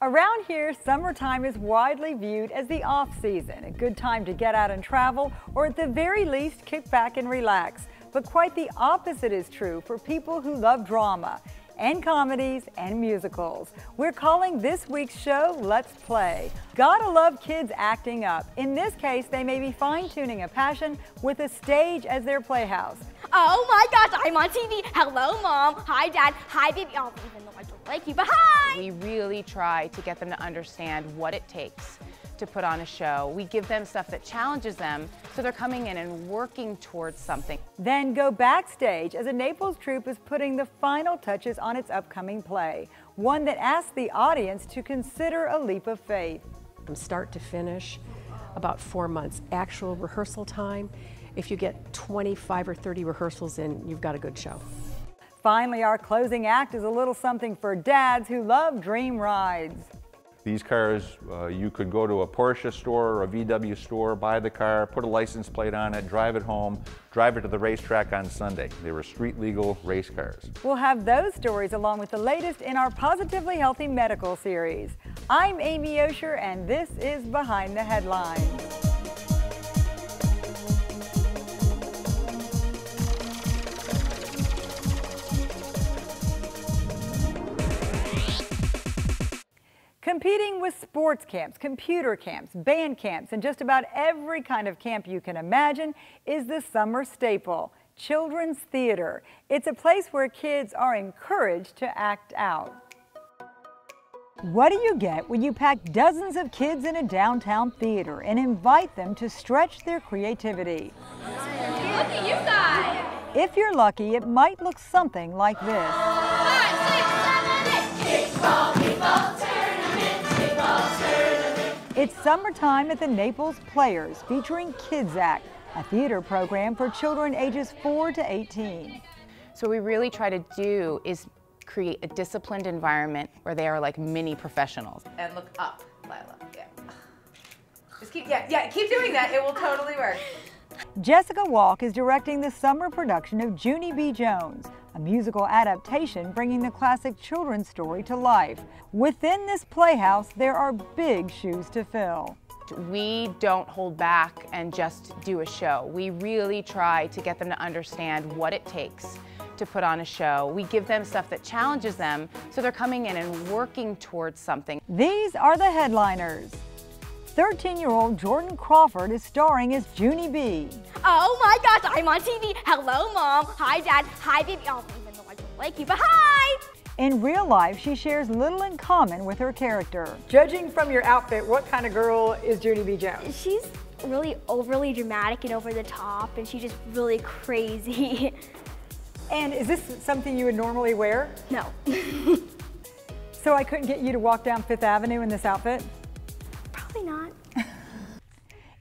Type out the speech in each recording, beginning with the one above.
Around here, summertime is widely viewed as the off-season, a good time to get out and travel, or at the very least, kick back and relax. But quite the opposite is true for people who love drama and comedies and musicals. We're calling this week's show Let's Play. Gotta love kids acting up. In this case, they may be fine-tuning a passion with a stage as their playhouse. Oh my gosh, I'm on TV. Hello, Mom. Hi, Dad. Hi, baby. Oh, even though I don't like you, but hi! We really try to get them to understand what it takes to put on a show. We give them stuff that challenges them, so they're coming in and working towards something. Then go backstage as a Naples troupe is putting the final touches on its upcoming play, one that asks the audience to consider a leap of faith. From start to finish, about 4 months. Actual rehearsal time, if you get 25 or 30 rehearsals in, you've got a good show. Finally, our closing act is a little something for dads who love dream rides. These cars, you could go to a Porsche store or a VW store, buy the car, put a license plate on it, drive it home, drive it to the racetrack on Sunday. They were street legal race cars. We'll have those stories along with the latest in our Positively Healthy Medical series. I'm Amy Osher, and this is Behind the Headlines. Competing with sports camps, computer camps, band camps, and just about every kind of camp you can imagine is the summer staple, children's theater. It's a place where kids are encouraged to act out. What do you get when you pack dozens of kids in a downtown theater and invite them to stretch their creativity? Look at you guys! If you're lucky, it might look something like this. 5, 6, 7, 8. Kickball, kickball, It's summertime at the Naples Players, featuring Kids Act, a theater program for children ages 4 to 18. So what we really try to do is create a disciplined environment where they are like mini professionals. And look up, Lila. Yeah. Just keep, keep doing that. It will totally work. Jessica Walk is directing the summer production of Junie B. Jones, a musical adaptation bringing the classic children's story to life. Within this playhouse, there are big shoes to fill. We don't hold back and just do a show. We really try to get them to understand what it takes to put on a show. We give them stuff that challenges them, so they're coming in and working towards something. These are the headliners. 13-year-old Jordan Crawford is starring as Junie B. Oh my gosh, I'm on TV. Hello, Mom. Hi, Dad. Hi, baby. Oh, even though I don't like you, but hi! In real life, she shares little in common with her character. Judging from your outfit, what kind of girl is Junie B. Jones? She's really overly dramatic and over the top, and she's just really crazy. And is this something you would normally wear? No. So I couldn't get you to walk down Fifth Avenue in this outfit? Probably not.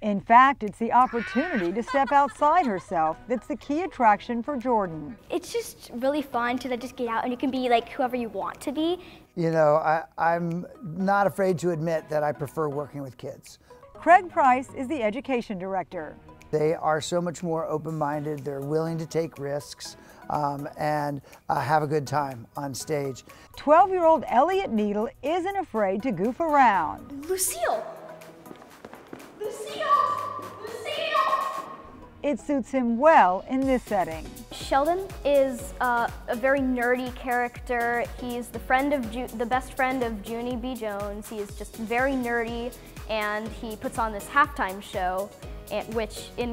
In fact, it's the opportunity to step outside herself that's the key attraction for Jordan. It's just really fun to just get out and you can be like whoever you want to be. You know, I'm not afraid to admit that I prefer working with kids. Craig Price is the education director. They are so much more open-minded, they're willing to take risks and have a good time on stage. 12-year-old Elliot Needle isn't afraid to goof around. Lucille! Lucille! Lucille! It suits him well in this setting. Sheldon is a very nerdy character. He's the best friend of Junie B. Jones. He is just very nerdy, and he puts on this halftime show in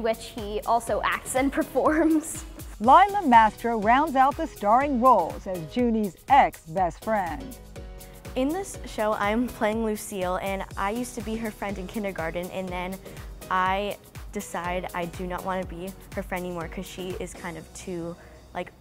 which he also acts and performs. Lila Mastro rounds out the starring roles as Junie's ex-best friend. In this show, I'm playing Lucille, and I used to be her friend in kindergarten, and then I decide I do not want to be her friend anymore because she is kind of too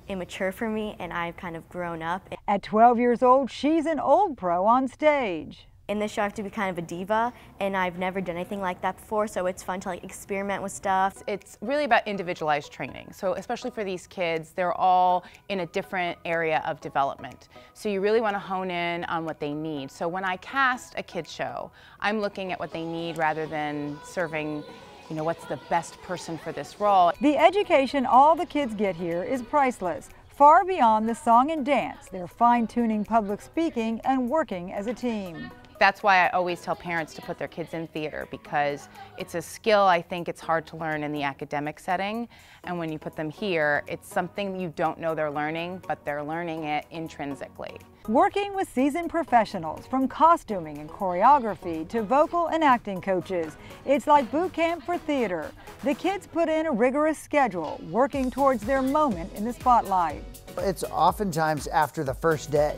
immature for me, and I've kind of grown up. At 12 years old, she's an old pro on stage. In this show, I have to be kind of a diva, and I've never done anything like that before, so it's fun to experiment with stuff. It's really about individualized training. So especially for these kids, they're all in a different area of development. So you really want to hone in on what they need. So when I cast a kids show, I'm looking at what they need rather than serving, what's the best person for this role. The education all the kids get here is priceless. Far beyond the song and dance, they're fine-tuning public speaking and working as a team. That's why I always tell parents to put their kids in theater, because it's a skill I think it's hard to learn in the academic setting, and when you put them here, it's something you don't know they're learning, but they're learning it intrinsically. Working with seasoned professionals from costuming and choreography to vocal and acting coaches, it's like boot camp for theater. The kids put in a rigorous schedule, working towards their moment in the spotlight. It's oftentimes after the first day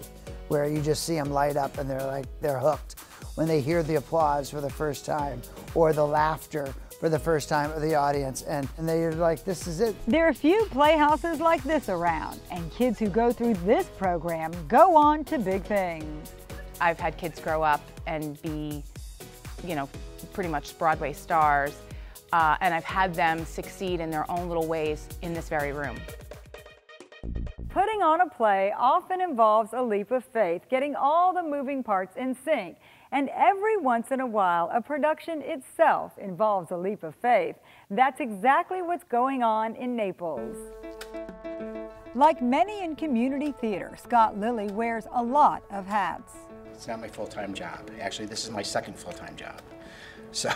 where you just see them light up and they're hooked. When they hear the applause for the first time or the laughter for the first time of the audience, and they're like, this is it. There are few playhouses like this around, and kids who go through this program go on to big things. I've had kids grow up and be, you know, pretty much Broadway stars, and I've had them succeed in their own little ways in this very room. Putting on a play often involves a leap of faith, getting all the moving parts in sync. And every once in a while, a production itself involves a leap of faith. That's exactly what's going on in Naples. Like many in community theater, Scott Lilly wears a lot of hats. It's not my full-time job. Actually, this is my second full-time job. So,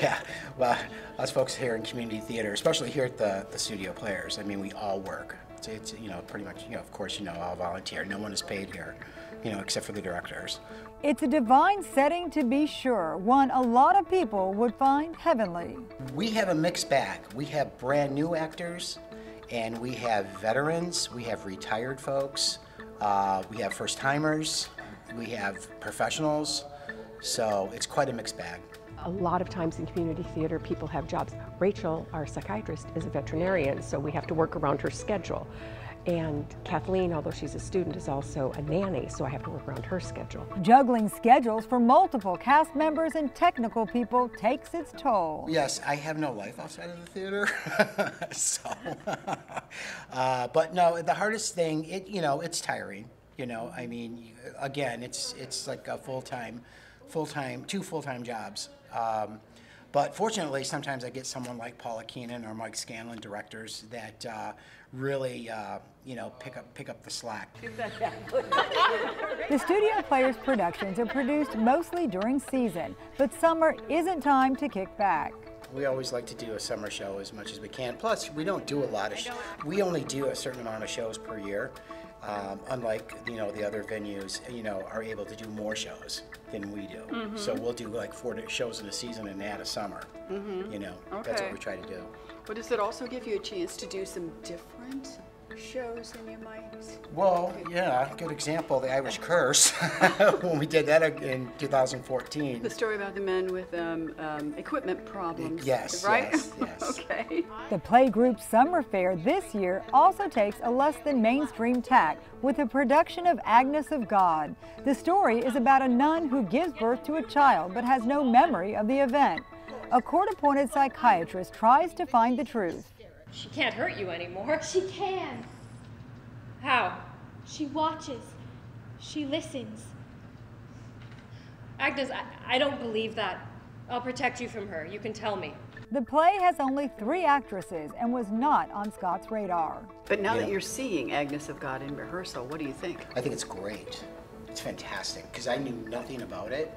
yeah, well, us folks here in community theater, especially here at the Studio Players, I mean, we all work. It's you know, pretty much, you know, of course, you know, all volunteer. No one is paid here, you know, except for the directors. It's a divine setting, to be sure, one a lot of people would find heavenly. We have a mixed bag. We have brand new actors, and we have veterans, we have retired folks, we have first timers, we have professionals, so it's quite a mixed bag. A lot of times in community theater, people have jobs. Rachel, our psychiatrist, is a veterinarian, so we have to work around her schedule. And Kathleen, although she's a student, is also a nanny, so I have to work around her schedule. Juggling schedules for multiple cast members and technical people takes its toll. Yes, I have no life outside of the theater, so. But no, the hardest thing, you know, it's tiring. You know, I mean, again, it's like a two full-time jobs. But fortunately, sometimes I get someone like Paula Keenan or Mike Scanlon, directors, that really, you know, pick up the slack. The Studio Players productions are produced mostly during season, but summer isn't time to kick back. We always like to do a summer show as much as we can. Plus, we don't do a lot of we only do a certain amount of shows per year. Unlike, you know, the other venues, you know, are able to do more shows than we do. Mm-hmm. So we'll do like 4 shows in a season and add a summer. Mm-hmm. You know, that's what we try to do. But does it also give you a chance to do some different shows than you might? Well, yeah, good example, The Irish Curse, when we did that in 2014. The story about the men with equipment problems. Yes, right? yes. Okay. The play group Summer Fair this year also takes a less than mainstream tack with a production of Agnes of God. The story is about a nun who gives birth to a child but has no memory of the event. A court-appointed psychiatrist tries to find the truth. She can't hurt you anymore. She can. How? She watches. She listens. Agnes, I don't believe that. I'll protect you from her. You can tell me. The play has only 3 actresses and was not on Scott's radar. But now that you're seeing Agnes of God in rehearsal, what do you think? I think it's great. It's fantastic, because I knew nothing about it.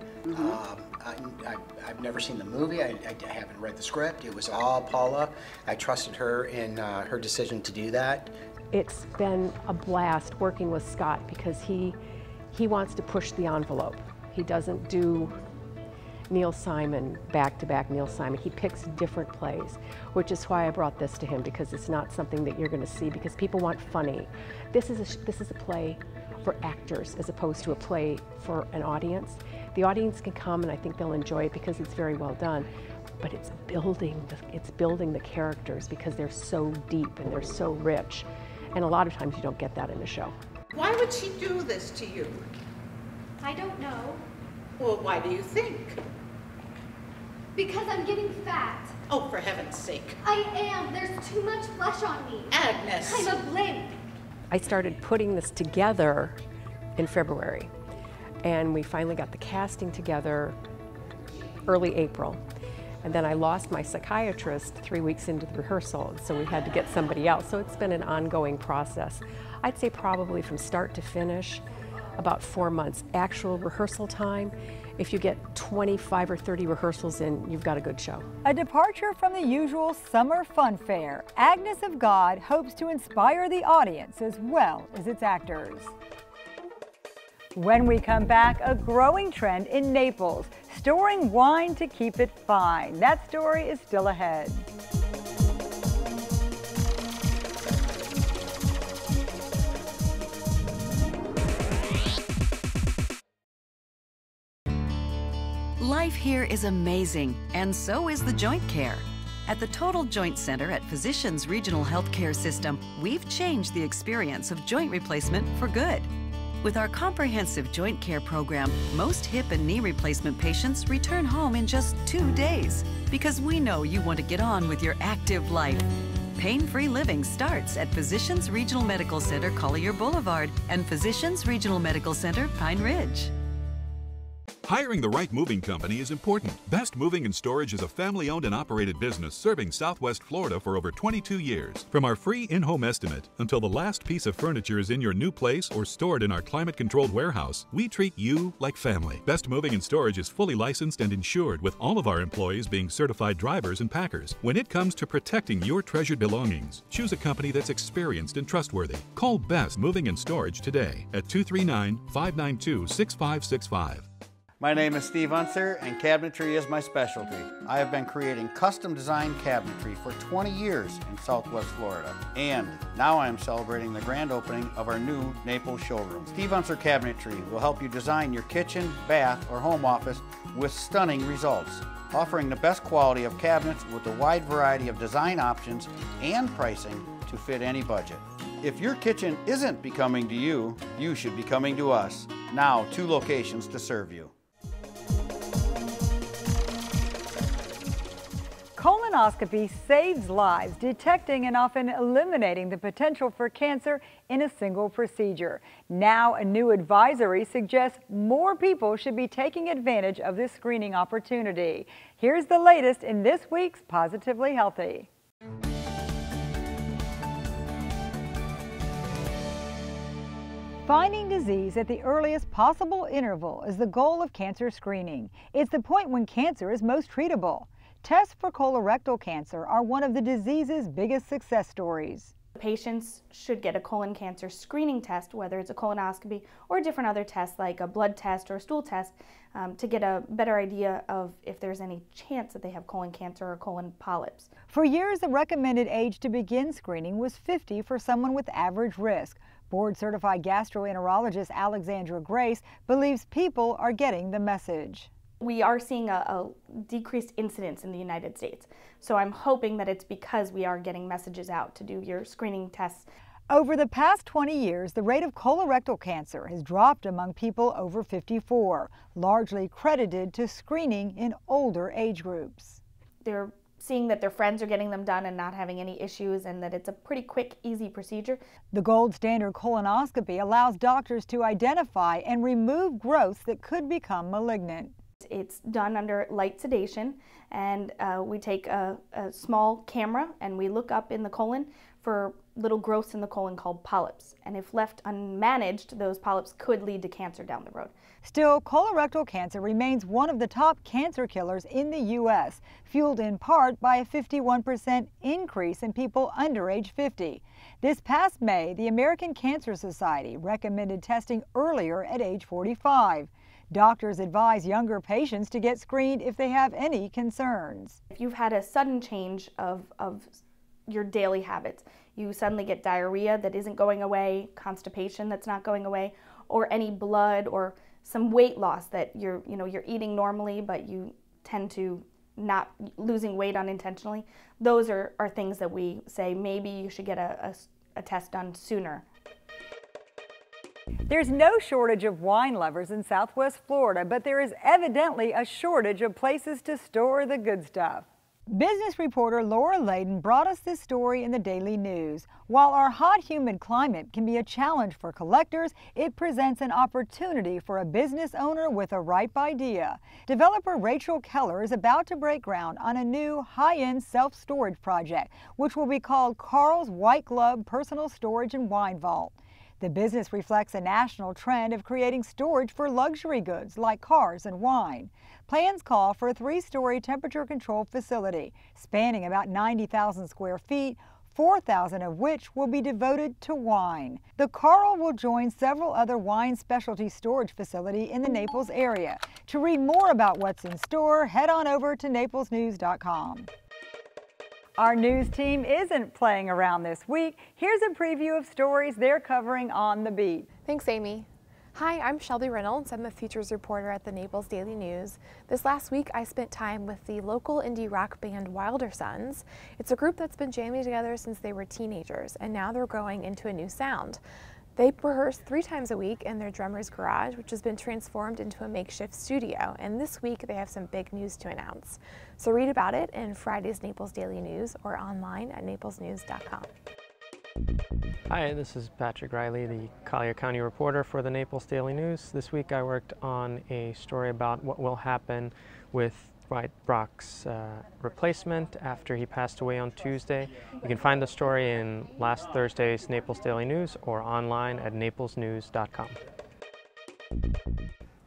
I've never seen the movie. I haven't read the script. It was all Paula. I trusted her in her decision to do that. It's been a blast working with Scott because he wants to push the envelope. He doesn't do Neil Simon, back-to-back Neil Simon. He picks different plays, which is why I brought this to him, because it's not something that you're going to see, because people want funny. This is a play for actors as opposed to a play for an audience. The audience can come and I think they'll enjoy it because it's very well done, but it's building the characters because they're so deep and they're so rich, and a lot of times you don't get that in a show. Why would she do this to you? I don't know. Well, why do you think? Because I'm getting fat. Oh, for heaven's sake. I am. There's too much flesh on me. Agnes. I'm a blimp. I started putting this together in February, and we finally got the casting together early April. And then I lost my psychiatrist 3 weeks into the rehearsal, so we had to get somebody else. So it's been an ongoing process. I'd say probably from start to finish, about 4 months. Actual rehearsal time, if you get 25 or 30 rehearsals in, you've got a good show. A departure from the usual summer fun fair, Agnes of God hopes to inspire the audience as well as its actors. When we come back, a growing trend in Naples, storing wine to keep it fine. That story is still ahead. Life here is amazing, and so is the joint care. At the Total Joint Center at Physicians Regional Healthcare System, we've changed the experience of joint replacement for good. With our comprehensive joint care program, most hip and knee replacement patients return home in just 2 days, because we know you want to get on with your active life. Pain-free living starts at Physicians Regional Medical Center, Collier Boulevard, and Physicians Regional Medical Center, Pine Ridge. Hiring the right moving company is important. Best Moving and Storage is a family-owned and operated business serving Southwest Florida for over 22 years. From our free in-home estimate until the last piece of furniture is in your new place or stored in our climate-controlled warehouse, we treat you like family. Best Moving and Storage is fully licensed and insured, with all of our employees being certified drivers and packers. When it comes to protecting your treasured belongings, choose a company that's experienced and trustworthy. Call Best Moving and Storage today at 239-592-6565. My name is Steve Unser, and cabinetry is my specialty. I have been creating custom designed cabinetry for 20 years in Southwest Florida, and now I am celebrating the grand opening of our new Naples showroom. Steve Unser Cabinetry will help you design your kitchen, bath, or home office with stunning results, offering the best quality of cabinets with a wide variety of design options and pricing to fit any budget. If your kitchen isn't becoming to you, you should be coming to us. Now, 2 locations to serve you. Colonoscopy saves lives, detecting and often eliminating the potential for cancer in a single procedure. Now, a new advisory suggests more people should be taking advantage of this screening opportunity. Here's the latest in this week's Positively Healthy. Finding disease at the earliest possible interval is the goal of cancer screening. It's the point when cancer is most treatable. Tests for colorectal cancer are one of the disease's biggest success stories. Patients should get a colon cancer screening test, whether it's a colonoscopy or different other tests like a blood test or a stool test, to get a better idea of if there's any chance that they have colon cancer or colon polyps. For years, the recommended age to begin screening was 50 for someone with average risk. Board-certified gastroenterologist Alexandra Grace believes people are getting the message. We are seeing a decreased incidence in the United States, so I'm hoping that it's because we are getting messages out to do your screening tests. Over the past 20 years, the rate of colorectal cancer has dropped among people over 54, largely credited to screening in older age groups. They're seeing that their friends are getting them done and not having any issues, and that it's a pretty quick, easy procedure. The gold standard colonoscopy allows doctors to identify and remove growths that could become malignant. It's done under light sedation, and we take a small camera and we look up in the colon for little growths in the colon called polyps. And if left unmanaged, those polyps could lead to cancer down the road. Still, colorectal cancer remains one of the top cancer killers in the U.S., fueled in part by a 51% increase in people under age 50. This past May, the American Cancer Society recommended testing earlier at age 45. Doctors advise younger patients to get screened if they have any concerns. If you've had a sudden change of your daily habits, you suddenly get diarrhea that isn't going away, constipation that's not going away, or any blood or some weight loss that you're eating normally but you tend to not losing weight unintentionally, those are things that we say maybe you should get a test done sooner. There's no shortage of wine lovers in Southwest Florida, but there is evidently a shortage of places to store the good stuff. Business reporter Laura Layden brought us this story in the Daily News. While our hot, humid climate can be a challenge for collectors, it presents an opportunity for a business owner with a ripe idea. Developer Rachel Keller is about to break ground on a new high-end self-storage project, which will be called Carl's White Glove Personal Storage and Wine Vault. The business reflects a national trend of creating storage for luxury goods like cars and wine. Plans call for a 3-story temperature-controlled facility spanning about 90,000 square feet, 4,000 of which will be devoted to wine. The Carl will join several other wine specialty storage facilities in the Naples area. To read more about what's in store, head on over to naplesnews.com. Our news team isn't playing around this week. Here's a preview of stories they're covering on the beat. Thanks, Amy. Hi, I'm Shelby Reynolds. I'm a features reporter at the Naples Daily News. This last week, I spent time with the local indie rock band Wilder Sons. It's a group that's been jamming together since they were teenagers, and now they're growing into a new sound. They rehearse 3 times a week in their drummer's garage, which has been transformed into a makeshift studio. And this week, they have some big news to announce. So read about it in Friday's Naples Daily News or online at naplesnews.com. Hi, this is Patrick Riley, the Collier County reporter for the Naples Daily News. This week I worked on a story about what will happen with Dwight Brock's replacement after he passed away on Tuesday. You can find the story in last Thursday's Naples Daily News or online at naplesnews.com.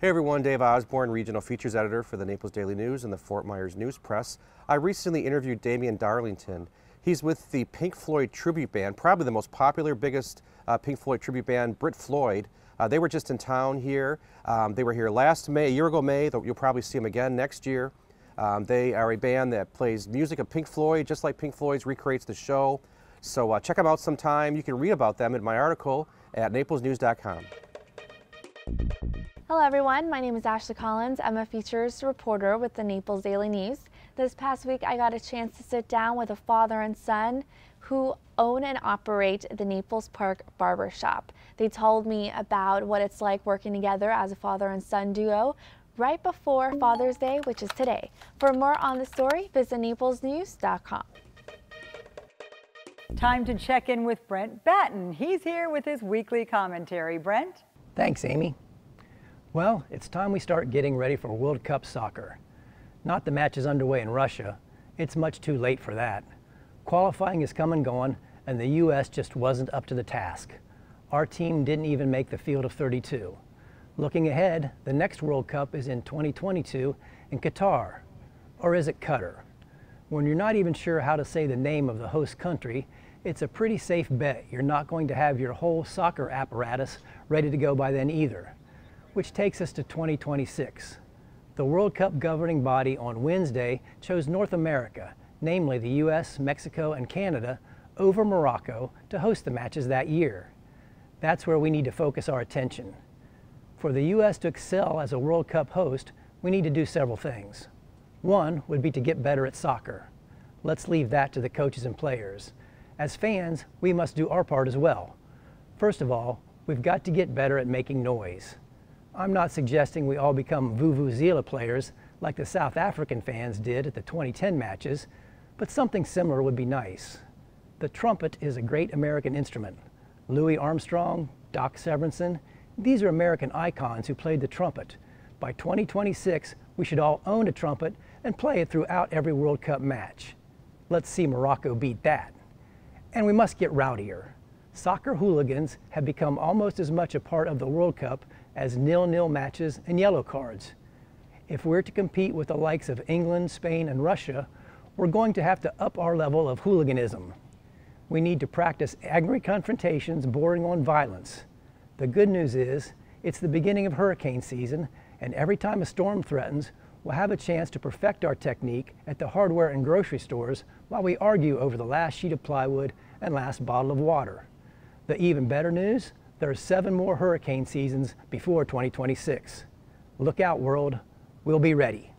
Hey everyone, Dave Osborne, Regional Features Editor for the Naples Daily News and the Fort Myers News Press. I recently interviewed Damian Darlington. He's with the Pink Floyd tribute band, probably the most popular, biggest Pink Floyd tribute band, Brit Floyd. They were just in town here. They were here last May, a year ago May. You'll probably see them again next year. They are a band that plays music of Pink Floyd, just like Pink Floyd's recreates the show. So check them out sometime. You can read about them in my article at naplesnews.com. Hello everyone, my name is Ashley Collins. I'm a features reporter with the Naples Daily News. This past week I got a chance to sit down with a father and son who own and operate the Naples Park Barber Shop. They told me about what it's like working together as a father and son duo right before Father's Day, which is today. For more on the story, visit naplesnews.com. Time to check in with Brent Batten. He's here with his weekly commentary. Brent? Thanks, Amy. Well, it's time we start getting ready for World Cup soccer. Not the matches underway in Russia. It's much too late for that. Qualifying is come and gone, and the U.S. just wasn't up to the task. Our team didn't even make the field of 32. Looking ahead, the next World Cup is in 2022 in Qatar. Or is it Qatar? When you're not even sure how to say the name of the host country, it's a pretty safe bet you're not going to have your whole soccer apparatus ready to go by then either. Which takes us to 2026. The World Cup governing body on Wednesday chose North America, namely the US, Mexico, and Canada, over Morocco to host the matches that year. That's where we need to focus our attention. For the US to excel as a World Cup host, we need to do several things. One would be to get better at soccer. Let's leave that to the coaches and players. As fans, we must do our part as well. First of all, we've got to get better at making noise. I'm not suggesting we all become vuvuzela players like the South African fans did at the 2010 matches, but something similar would be nice. The trumpet is a great American instrument. Louis Armstrong, Doc Severinsen, these are American icons who played the trumpet. By 2026, we should all own a trumpet and play it throughout every World Cup match. Let's see Morocco beat that. And we must get rowdier. Soccer hooligans have become almost as much a part of the World Cup as nil-nil matches and yellow cards. If we're to compete with the likes of England, Spain, and Russia, we're going to have to up our level of hooliganism. We need to practice angry confrontations bordering on violence. The good news is, it's the beginning of hurricane season, and every time a storm threatens, we'll have a chance to perfect our technique at the hardware and grocery stores while we argue over the last sheet of plywood and last bottle of water. The even better news, there are 7 more hurricane seasons before 2026. Look out, world. We'll be ready.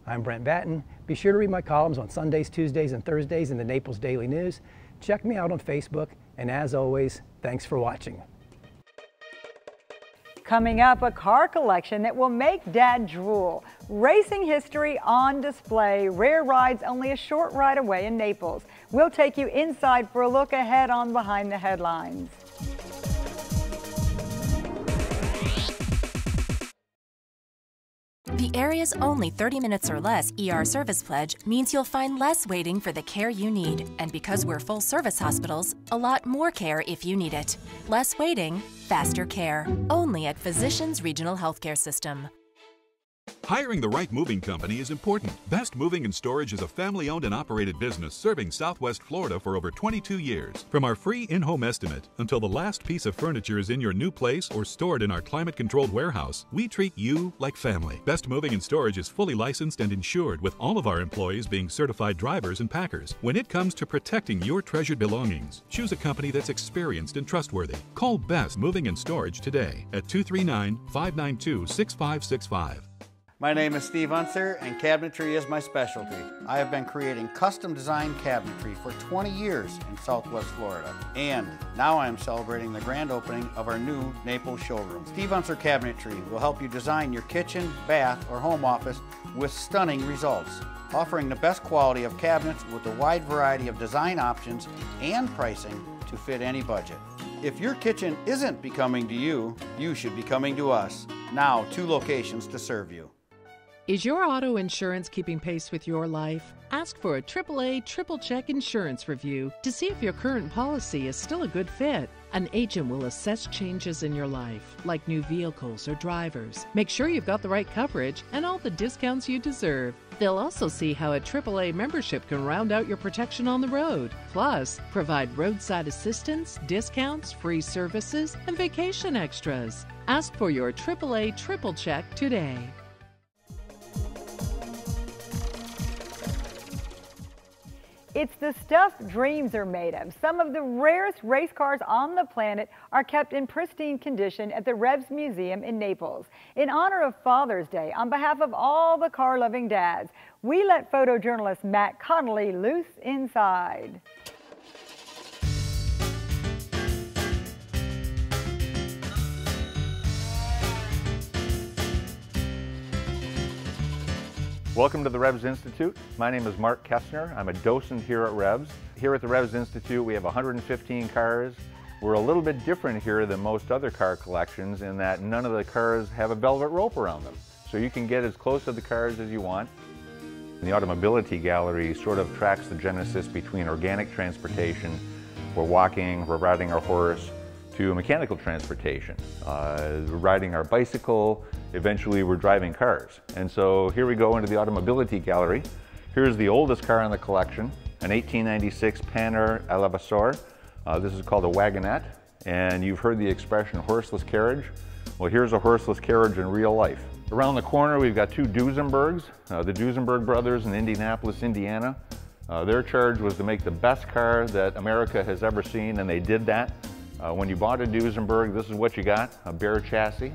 I'm Brent Batten. Be sure to read my columns on Sundays, Tuesdays, and Thursdays in the Naples Daily News. Check me out on Facebook, and as always, thanks for watching. Coming up, a car collection that will make Dad drool. Racing history on display. Rare rides only a short ride away in Naples. We'll take you inside for a look ahead on Behind the Headlines. The area's only 30 minutes or less ER service pledge means you'll find less waiting for the care you need. And because we're full-service hospitals, a lot more care if you need it. Less waiting, faster care. Only at Physicians Regional Healthcare System. Hiring the right moving company is important. Best Moving and Storage is a family-owned and operated business serving Southwest Florida for over 22 years. From our free in-home estimate until the last piece of furniture is in your new place or stored in our climate-controlled warehouse, we treat you like family. Best Moving and Storage is fully licensed and insured, with all of our employees being certified drivers and packers. When it comes to protecting your treasured belongings, choose a company that's experienced and trustworthy. Call Best Moving and Storage today at 239-592-6565. My name is Steve Unser, and cabinetry is my specialty. I have been creating custom designed cabinetry for 20 years in Southwest Florida. And now I am celebrating the grand opening of our new Naples showroom. Steve Unser Cabinetry will help you design your kitchen, bath, or home office with stunning results, offering the best quality of cabinets with a wide variety of design options and pricing to fit any budget. If your kitchen isn't becoming to you, you should be coming to us. Now, 2 locations to serve you. Is your auto insurance keeping pace with your life? Ask for a AAA Triple Check Insurance Review to see if your current policy is still a good fit. An agent will assess changes in your life, like new vehicles or drivers. Make sure you've got the right coverage and all the discounts you deserve. They'll also see how a AAA membership can round out your protection on the road. Plus, provide roadside assistance, discounts, free services, and vacation extras. Ask for your AAA Triple Check today. It's the stuff dreams are made of. Some of the rarest race cars on the planet are kept in pristine condition at the Revs Museum in Naples. In honor of Father's Day, on behalf of all the car-loving dads, we let photojournalist Matt Connolly loose inside. Welcome to the Revs Institute. My name is Mark Kessner. I'm a docent here at Revs. Here at the Revs Institute, we have 115 cars. We're a little bit different here than most other car collections in that none of the cars have a velvet rope around them. So you can get as close to the cars as you want. The Automobility Gallery sort of tracks the genesis between organic transportation, we're walking, we're riding our horse, to mechanical transportation. We're riding our bicycle, eventually we're driving cars. And so here we go into the Automobility Gallery. Here's the oldest car in the collection, an 1896 Panhard Elevador. This is called a wagonette, and you've heard the expression horseless carriage. Well, here's a horseless carriage in real life. Around the corner we've got 2 Duesenbergs, the Duesenberg brothers in Indianapolis, Indiana. Their charge was to make the best car that America has ever seen, and they did that. When you bought a Duesenberg, this is what you got, a bare chassis.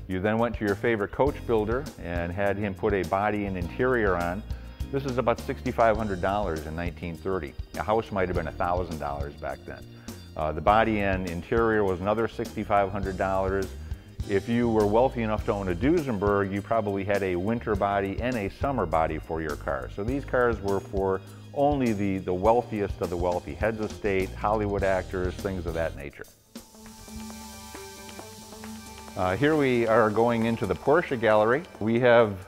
You then went to your favorite coach builder and had him put a body and interior on. This is about $6,500 in 1930. A house might have been $1,000 back then. The body and interior was another $6,500. If you were wealthy enough to own a Duesenberg, you probably had a winter body and a summer body for your car. So these cars were for only the wealthiest of the wealthy, heads of state, Hollywood actors, things of that nature. Here we are going into the Porsche gallery. We have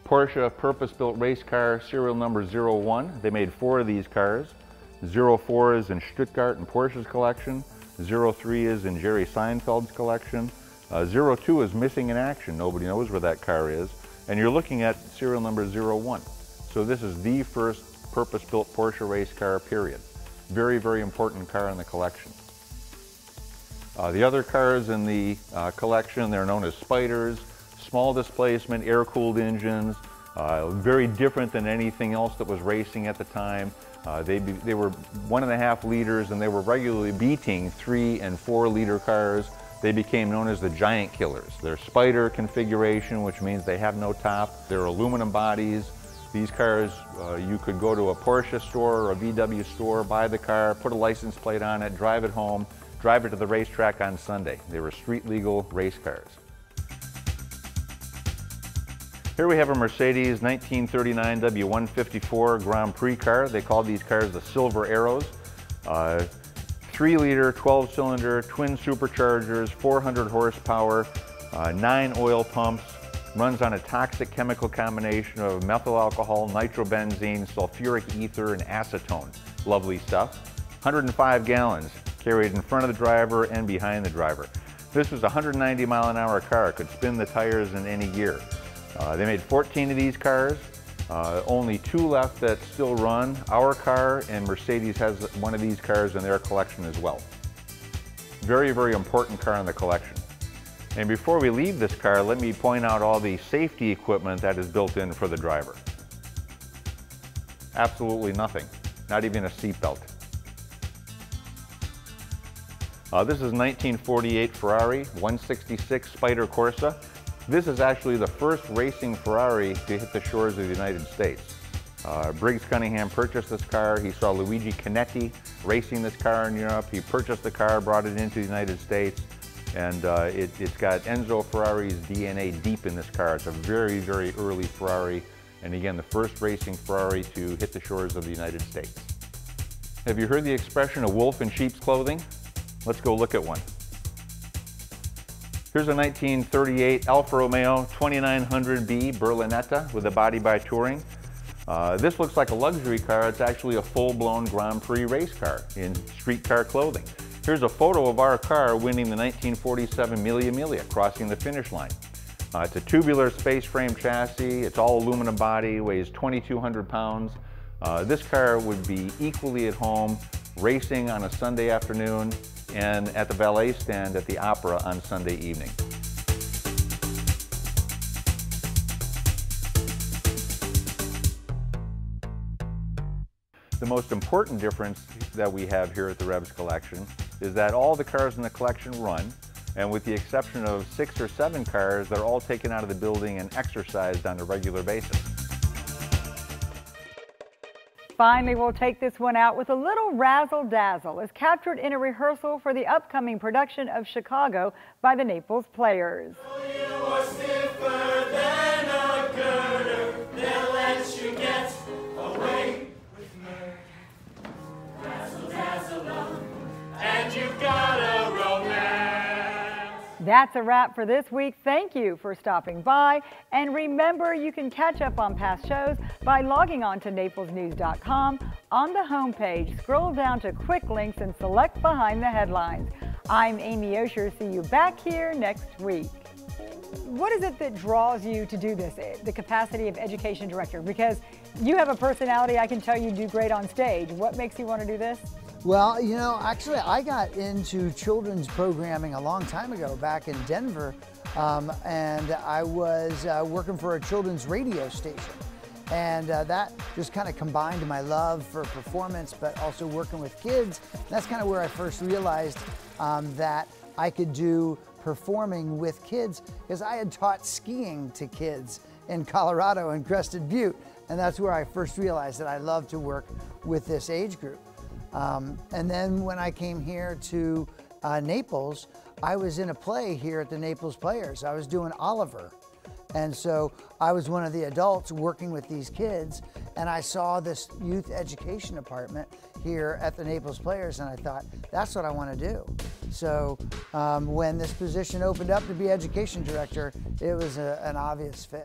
Porsche purpose-built race car serial number 01. They made 4 of these cars. 04 is in Stuttgart in Porsche's collection. 03 is in Jerry Seinfeld's collection. 02 is missing in action. Nobody knows where that car is. And you're looking at serial number 01. So this is the first purpose-built Porsche race car, period. Very, very important car in the collection. The other cars in the collection, they're known as Spiders, small displacement, air-cooled engines, very different than anything else that was racing at the time. They were 1.5 liters, and they were regularly beating 3 and 4 liter cars. They became known as the giant killers. They're Spider configuration, which means they have no top. They're aluminum bodies. These cars, you could go to a Porsche store or a VW store, buy the car, put a license plate on it, drive it home, drive it to the racetrack on Sunday. They were street legal race cars. Here we have a Mercedes 1939 W154 Grand Prix car. They called these cars the Silver Arrows. 3-liter, 12-cylinder, twin superchargers, 400 horsepower, 9 oil pumps, Runs on a toxic chemical combination of methyl alcohol, nitrobenzene, sulfuric ether, and acetone. Lovely stuff. 105 gallons, carried in front of the driver and behind the driver. This was a 190-mile-an-hour car, could spin the tires in any gear. They made 14 of these cars, only 2 left that still run. Our car and Mercedes has one of these cars in their collection as well. Very, very important car in the collection. And before we leave this car, let me point out all the safety equipment that is built in for the driver. Absolutely nothing, not even a seatbelt. This is a 1948 Ferrari 166 Spider Corsa. This is actually the first racing Ferrari to hit the shores of the United States. Briggs Cunningham purchased this car. He saw Luigi Canetti racing this car in Europe. He purchased the car, brought it into the United States, and it's got Enzo Ferrari's DNA deep in this car. It's a very, very early Ferrari, and again, the first racing Ferrari to hit the shores of the United States. Have you heard the expression, a wolf in sheep's clothing? Let's go look at one. Here's a 1938 Alfa Romeo 2900B Berlinetta with a body by Touring. This looks like a luxury car. It's actually a full-blown Grand Prix race car in street car clothing. Here's a photo of our car winning the 1947 Mille Miglia, crossing the finish line. It's a tubular space frame chassis. It's all aluminum body, weighs 2,200 pounds. This car would be equally at home racing on a Sunday afternoon and at the valet stand at the opera on Sunday evening. The most important difference that we have here at the Revs collection is that all the cars in the collection run, and with the exception of 6 or 7 cars, they're all taken out of the building and exercised on a regular basis. Finally, we'll take this one out with a little razzle-dazzle as captured in a rehearsal for the upcoming production of Chicago by the Naples Players. That's a wrap for this week. Thank you for stopping by. And remember, you can catch up on past shows by logging on to naplesnews.com. On the homepage, scroll down to quick links and select Behind the Headlines. I'm Amy Osher. See you back here next week. What is it that draws you to do this, the capacity of education director? Because you have a personality, I can tell you do great on stage. What makes you want to do this? Well, you know, actually I got into children's programming a long time ago back in Denver, and I was working for a children's radio station. And that just kind of combined my love for performance, but also working with kids. That's kind of where I first realized that I could do performing with kids, because I had taught skiing to kids in Colorado and Crested Butte. And that's where I first realized that I love to work with this age group. And then when I came here to Naples, I was in a play here at the Naples Players. I was doing Oliver. And so I was one of the adults working with these kids, and I saw this youth education department here at the Naples Players, and I thought, that's what I want to do. So when this position opened up to be education director, it was an obvious fit.